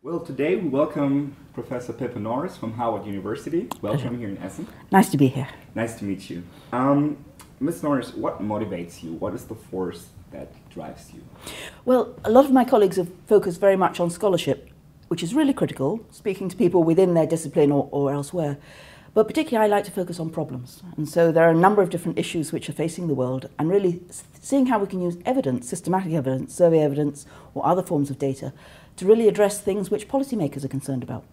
Well, today we welcome Professor Pippa Norris from Harvard University. Welcome here in Essen. Nice to be here. Nice to meet you. Ms. Norris, what motivates you? What is the force that drives you? Well, a lot of my colleagues have focused very much on scholarship, which is really critical, speaking to people within their discipline or elsewhere. But particularly I like to focus on problems. And so there are a number of different issues which are facing the world, and really seeing how we can use evidence, systematic evidence, survey evidence, or other forms of data to really address things which policymakers are concerned about.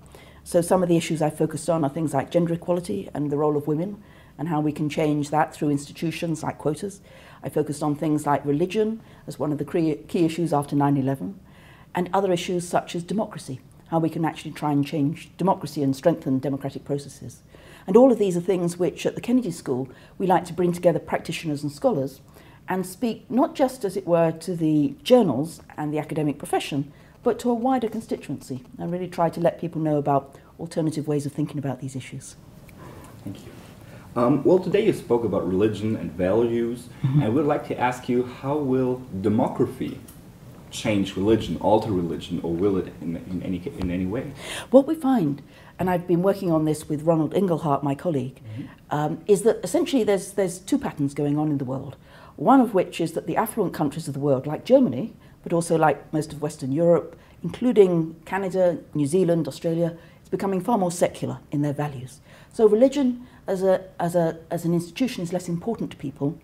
So some of the issues I've focused on are things like gender equality and the role of women, and how we can change that through institutions like quotas. I focused on things like religion as one of the key issues after 9/11, and other issues such as democracy, how we can actually try and change democracy and strengthen democratic processes. And all of these are things which at the Kennedy School we like to bring together practitioners and scholars and speak not just, as it were, to the journals and the academic profession, but to a wider constituency, and really try to let people know about alternative ways of thinking about these issues. Thank you. Well, today you spoke about religion and values, and I would like to ask you, how will demography change religion, alter religion, or will it in any way? What we find, and I've been working on this with Ronald Inglehart, my colleague, is that essentially there's two patterns going on in the world. One of which is that the affluent countries of the world, like Germany, but also like most of Western Europe, including Canada, New Zealand, Australia, is becoming far more secular in their values. So religion as an institution is less important to people.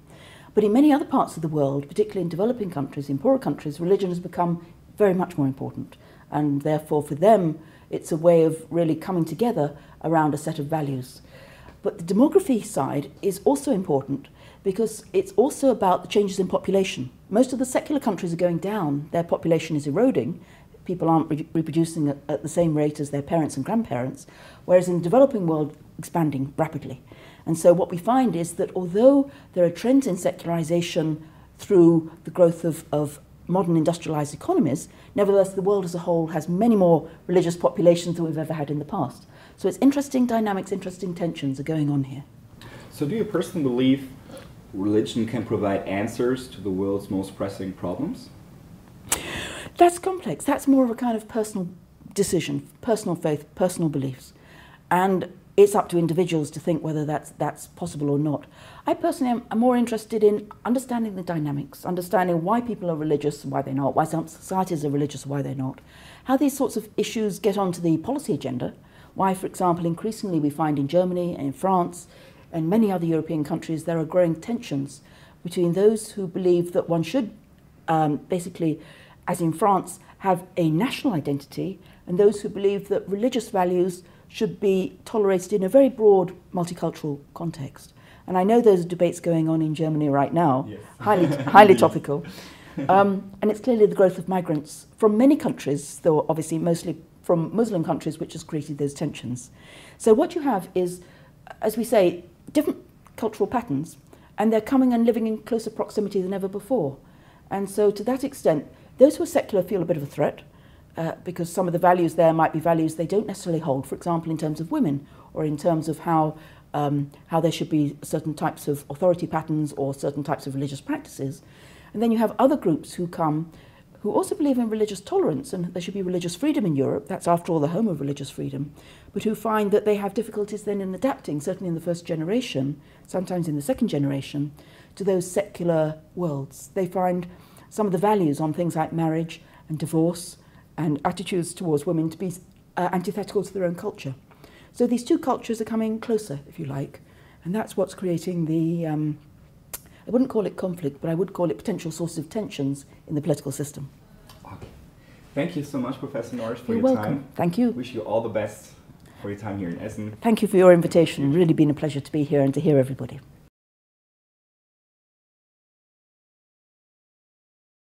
But in many other parts of the world, particularly in developing countries, in poorer countries, religion has become very much more important. And therefore for them, it's a way of really coming together around a set of values. But the demography side is also important because it's also about the changes in population. Most of the secular countries are going down, their population is eroding, people aren't reproducing at the same rate as their parents and grandparents, whereas in the developing world, expanding rapidly. And so what we find is that although there are trends in secularization through the growth of modern industrialized economies, nevertheless the world as a whole has many more religious populations than we've ever had in the past. So it's interesting dynamics, interesting tensions are going on here. So do you personally believe religion can provide answers to the world's most pressing problems? That's complex. That's more of a kind of personal decision, personal faith, personal beliefs. And it's up to individuals to think whether that's possible or not. I personally am more interested in understanding the dynamics, understanding why people are religious and why they're not, why some societies are religious and why they're not, how these sorts of issues get onto the policy agenda, why, for example, increasingly we find in Germany and in France and many other European countries there are growing tensions between those who believe that one should basically, as in France, have a national identity, and those who believe that religious values should be tolerated in a very broad multicultural context. And I know there's debates going on in Germany right now, yes. highly topical. And it's clearly the growth of migrants from many countries, though obviously mostly from Muslim countries, which has created those tensions. So what you have is, as we say, different cultural patterns, and they're coming and living in closer proximity than ever before. And so to that extent, those who are secular feel a bit of a threat, because some of the values there might be values they don't necessarily hold, for example, in terms of women, or in terms of how there should be certain types of authority patterns or certain types of religious practices. And then you have other groups who come who also believe in religious tolerance and there should be religious freedom in Europe. That's after all the home of religious freedom, but who find that they have difficulties then in adapting, certainly in the first generation, sometimes in the second generation, to those secular worlds. They find some of the values on things like marriage and divorce and attitudes towards women to be antithetical to their own culture. So these two cultures are coming closer, if you like, and that's what's creating the, I wouldn't call it conflict, but I would call it potential sources of tensions in the political system. Okay. Thank you so much, Professor Norris, for You're your welcome. time. Thank you. Wish you all the best for your time here in Essen. Thank you for your invitation. Really been a pleasure to be here and to hear everybody.